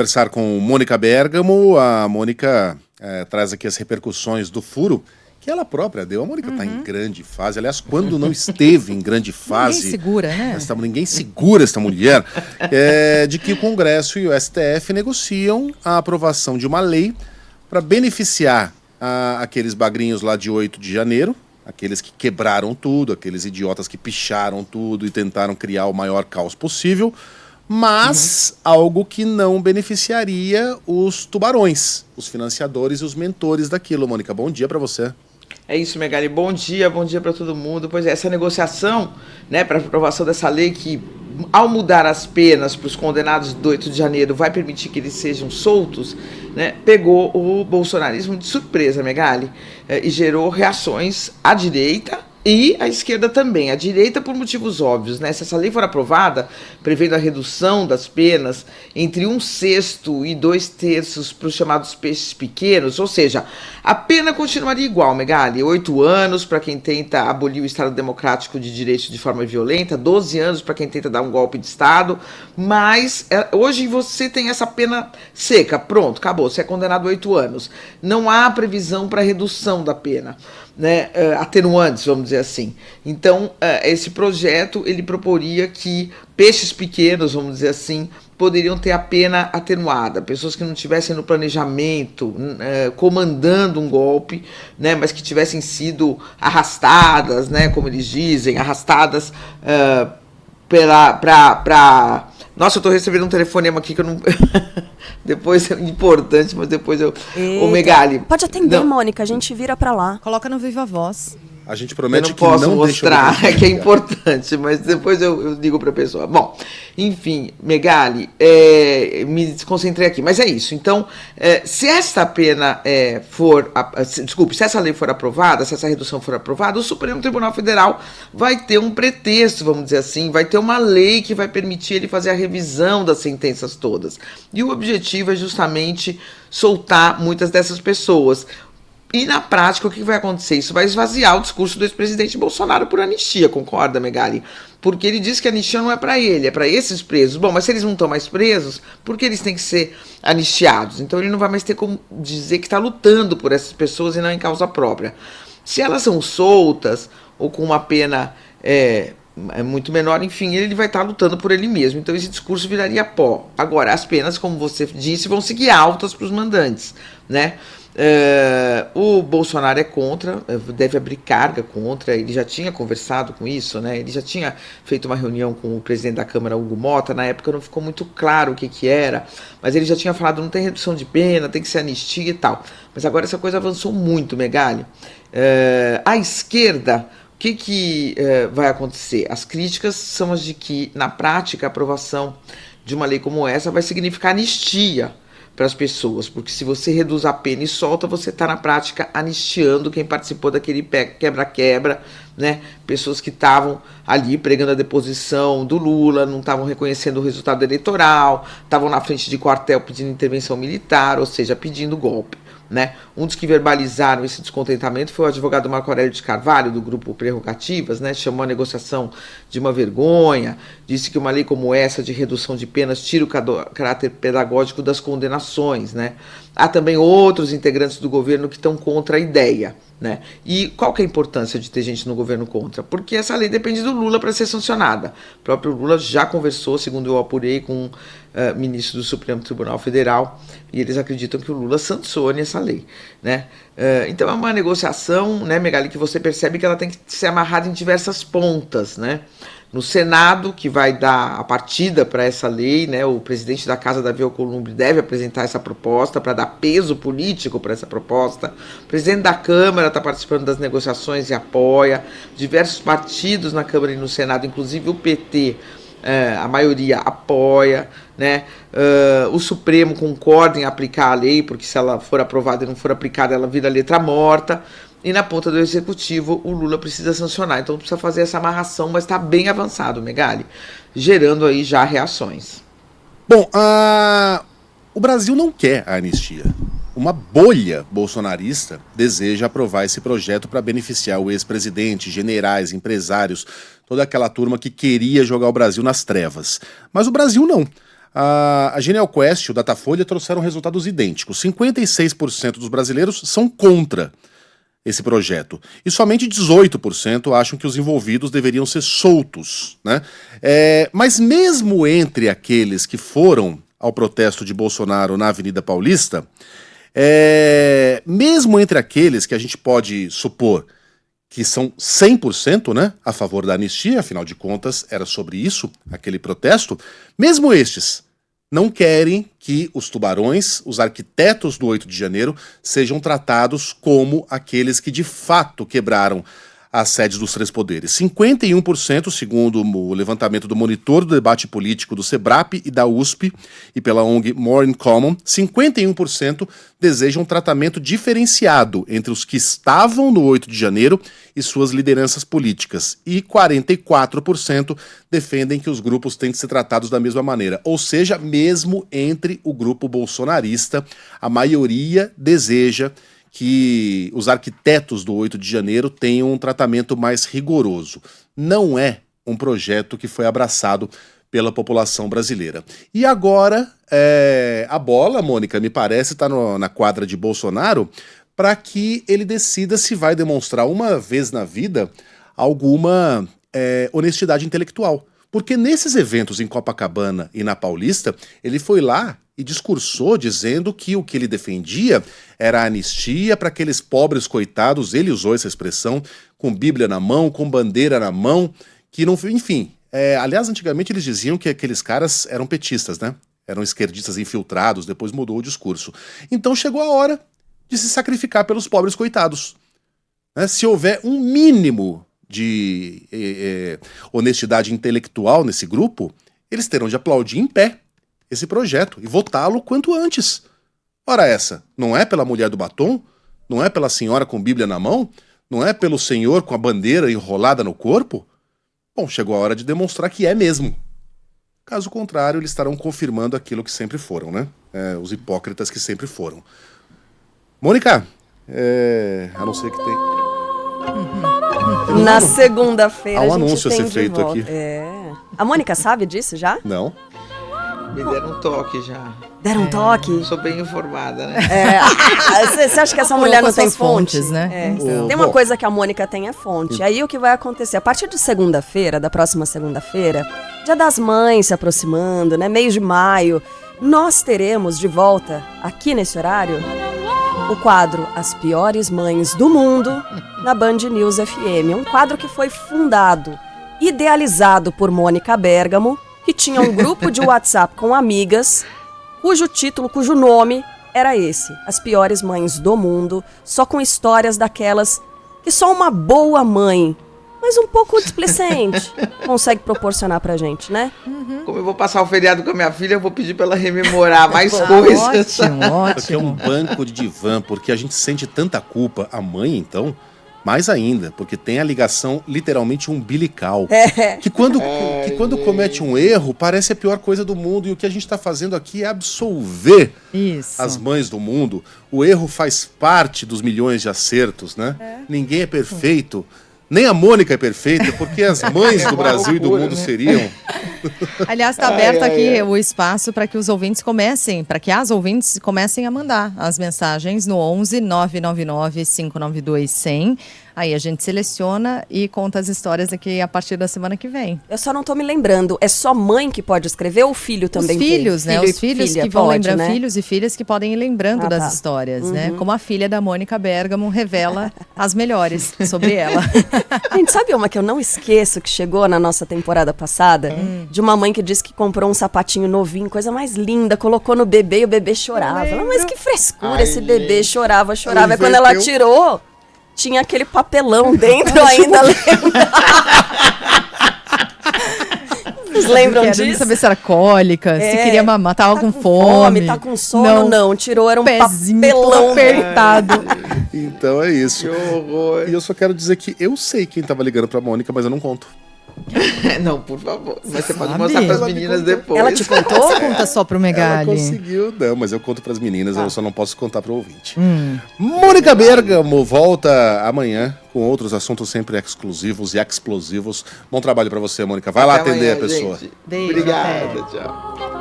Conversar com Mônica Bergamo. A Mônica traz aqui as repercussões do furo que ela própria deu. A Mônica está em grande fase. Aliás, quando não esteve em grande fase... Ninguém segura, né? Ninguém segura esta mulher. De que o Congresso e o STF negociam a aprovação de uma lei para beneficiar aqueles bagrinhos lá de 8 de janeiro, aqueles que quebraram tudo, aqueles idiotas que picharam tudo e tentaram criar o maior caos possível, mas algo que não beneficiaria os tubarões, os financiadores e os mentores daquilo. Mônica, bom dia para você. É isso, Megali. Bom dia para todo mundo. Pois é, essa negociação, né, para aprovação dessa lei que, ao mudar as penas para os condenados do 8 de janeiro, vai permitir que eles sejam soltos, né, pegou o bolsonarismo de surpresa, Megali, e gerou reações à direita e à esquerda também. A direita por motivos óbvios, né? Se essa lei for aprovada, prevendo a redução das penas entre 1/6 e 2/3 para os chamados peixes pequenos, ou seja, a pena continuaria igual, Megali, 8 anos para quem tenta abolir o Estado Democrático de Direito de forma violenta, 12 anos para quem tenta dar um golpe de Estado, mas hoje você tem essa pena seca, pronto, acabou, você é condenado a 8 anos. Não há previsão para redução da pena, né, atenuantes, vamos dizer assim. Então, esse projeto, ele proporia que peixes pequenos, vamos dizer assim, poderiam ter a pena atenuada, pessoas que não estivessem no planejamento, comandando um golpe, né, mas que tivessem sido arrastadas, né, como eles dizem, arrastadas Nossa, eu tô recebendo um telefonema aqui que eu não... Depois é importante, mas depois eu... Eita. Ô, Megali... Pode atender, não. Mônica, a gente vira pra lá. Coloca no Viva Voz. A gente promete eu que não posso não mostrar, deixa que é importante, mas depois eu digo para a pessoa. Bom, enfim, Megali, me desconcentrei aqui, mas é isso. Então, se essa pena se essa lei for aprovada, se essa redução for aprovada, o Supremo Tribunal Federal vai ter um pretexto, vamos dizer assim, vai ter uma lei que vai permitir ele fazer a revisão das sentenças todas. E o objetivo é justamente soltar muitas dessas pessoas. E na prática, o que vai acontecer? Isso vai esvaziar o discurso do ex-presidente Bolsonaro por anistia, concorda, Megali? Porque ele diz que a anistia não é para ele, é para esses presos. Bom, mas se eles não estão mais presos, por que eles têm que ser anistiados? Então ele não vai mais ter como dizer que está lutando por essas pessoas e não em causa própria. Se elas são soltas ou com uma pena muito menor, enfim, ele vai estar lutando por ele mesmo. Então esse discurso viraria pó. Agora, as penas, como você disse, vão seguir altas para os mandantes, né? O Bolsonaro é contra, deve abrir carga contra, ele já tinha conversado com isso, né? Ele já tinha feito uma reunião com o presidente da Câmara, Hugo Mota, na época não ficou muito claro o que era, mas ele já tinha falado, não tem redução de pena, tem que ser anistia e tal. Mas agora essa coisa avançou muito, Megali. A esquerda, o que vai acontecer? As críticas são as de que, na prática, a aprovação de uma lei como essa vai significar anistia para as pessoas, porque se você reduz a pena e solta, você está na prática anistiando quem participou daquele quebra-quebra, né? Pessoas que estavam ali pregando a deposição do Lula, não estavam reconhecendo o resultado eleitoral, estavam na frente de quartel pedindo intervenção militar, ou seja, pedindo golpe, né? Um dos que verbalizaram esse descontentamento foi o advogado Marco Aurélio de Carvalho, do grupo Prerrogativas, né? Chamou a negociação de uma vergonha, disse que uma lei como essa de redução de penas tira o caráter pedagógico das condenações, né? Há também outros integrantes do governo que estão contra a ideia, né? E qual que é a importância de ter gente no governo contra? Porque essa lei depende do Lula para ser sancionada. O próprio Lula já conversou, segundo eu apurei, com o ministro do Supremo Tribunal Federal, e eles acreditam que o Lula sancione essa lei, né? Então é uma negociação, né, Megali, que você percebe que ela tem que ser amarrada em diversas pontas, né? No Senado, que vai dar a partida para essa lei, né, o presidente da Casa, Davi Alcolumbre, deve apresentar essa proposta para dar peso político para essa proposta. O presidente da Câmara está participando das negociações e apoia. Diversos partidos na Câmara e no Senado, inclusive o PT, a maioria apoia, né? O Supremo concorda em aplicar a lei, porque se ela for aprovada e não for aplicada, ela vira letra morta. E na ponta do Executivo, o Lula precisa sancionar. Então precisa fazer essa amarração, mas está bem avançado, Megali, gerando aí já reações. Bom, o Brasil não quer a anistia. Uma bolha bolsonarista deseja aprovar esse projeto para beneficiar o ex-presidente, generais, empresários, toda aquela turma que queria jogar o Brasil nas trevas. Mas o Brasil não. A Genial Quest e o Datafolha trouxeram resultados idênticos. 56% dos brasileiros são contra esse projeto. E somente 18% acham que os envolvidos deveriam ser soltos, né? Mas mesmo entre aqueles que foram ao protesto de Bolsonaro na Avenida Paulista, mesmo entre aqueles que a gente pode supor que são 100%, né, a favor da anistia, afinal de contas era sobre isso, aquele protesto, mesmo estes não querem que os tubarões, os arquitetos do 8 de janeiro, sejam tratados como aqueles que de fato quebraram as sedes dos três poderes. 51%, segundo o levantamento do Monitor do Debate Político do SEBRAP e da USP, e pela ONG More in Common, 51% desejam um tratamento diferenciado entre os que estavam no 8 de janeiro e suas lideranças políticas. E 44% defendem que os grupos têm que ser tratados da mesma maneira. Ou seja, mesmo entre o grupo bolsonarista, a maioria deseja que os arquitetos do 8 de janeiro tenham um tratamento mais rigoroso. Não é um projeto que foi abraçado pela população brasileira. E agora, a bola, Mônica, me parece, está na quadra de Bolsonaro para que ele decida se vai demonstrar uma vez na vida alguma honestidade intelectual. Porque nesses eventos em Copacabana e na Paulista, ele foi lá e discursou dizendo que o que ele defendia era a anistia para aqueles pobres coitados, ele usou essa expressão, com Bíblia na mão, com bandeira na mão, que não... Enfim, aliás, antigamente eles diziam que aqueles caras eram petistas, né? Eram esquerdistas infiltrados, depois mudou o discurso. Então chegou a hora de se sacrificar pelos pobres coitados. Né? Se houver um mínimo de honestidade intelectual nesse grupo, eles terão de aplaudir em pé esse projeto e votá-lo quanto antes. Ora essa, não é pela mulher do batom? Não é pela senhora com Bíblia na mão? Não é pelo senhor com a bandeira enrolada no corpo? Bom, chegou a hora de demonstrar que é mesmo. Caso contrário, eles estarão confirmando aquilo que sempre foram, né? Os hipócritas que sempre foram. Mônica, a não ser que tem... Na segunda-feira há um a gente anúncio a tem ser de feito volta. aqui. A Mônica sabe disso já? Não. Me deram um toque já. Deram um toque? Sou bem informada, né? Você acha que essa mulher não tem suas fonte? fontes, né? Tem uma Bom. coisa que a Mônica tem, é fonte. Aí o que vai acontecer? A partir de segunda-feira, da próxima segunda-feira, Dia das Mães se aproximando, né? Mês de maio, nós teremos de volta, aqui nesse horário, o quadro As Piores Mães do Mundo, na Band News FM. Um quadro que foi fundado, idealizado por Mônica Bergamo, que tinha um grupo de WhatsApp com amigas, cujo nome era esse, As Piores Mães do Mundo, só com histórias daquelas que só uma boa mãe, mas um pouco displicente, consegue proporcionar pra gente, né? Como eu vou passar o feriado com a minha filha, eu vou pedir para ela rememorar mais coisas. Ótimo, Porque é um ótimo. banco de divã, porque a gente sente tanta culpa. A mãe, então, mais ainda, porque tem a ligação literalmente umbilical. Que quando comete um erro, parece a pior coisa do mundo. E o que a gente está fazendo aqui é absolver Isso. as mães do mundo. O erro faz parte dos milhões de acertos, né? Ninguém é perfeito. Nem a Mônica é perfeita, porque as mães do Brasil e do mundo seriam... Aliás, está aberto aqui o espaço para que os ouvintes comecem, para que as ouvintes comecem a mandar as mensagens no 11 999 592 100. Aí a gente seleciona e conta as histórias aqui a partir da semana que vem. Eu só não tô me lembrando, é só mãe que pode escrever ou o filho também Os filhos, tem? né? Os filhos filha que vão pode, lembrando, né? filhos e filhas que podem ir lembrando das tá. histórias, né? Como a filha da Mônica Bergamo revela as melhores sobre ela. Gente, sabe uma que eu não esqueço que chegou na nossa temporada passada? De uma mãe que disse que comprou um sapatinho novinho, coisa mais linda, colocou no bebê e o bebê chorava. Ela, mas que frescura, esse bebê chorava. Ela E quando ela inverteu. tirou, tinha aquele papelão dentro ainda. Vocês lembram Querendo disso? saber se era cólica, se queria mamar, tava com fome. Tá com sono? Não, tirou, era um Pezinho todo papelão. apertado. Então é isso. Que horror. E eu só quero dizer que eu sei quem tava ligando pra Mônica, mas eu não conto. Não, por favor. Mas você pode sabe? mostrar para as Ela me meninas contou. depois. Ela te contou? Você conta só pro Ela Megali. conseguiu, não, mas eu conto pras meninas, eu só não posso contar pro ouvinte. Mônica Bergamo volta amanhã com outros assuntos sempre exclusivos e explosivos. Bom trabalho pra você, Mônica. Vai lá Até atender amanhã, a pessoa. gente. Beijo, Obrigada, até. tchau.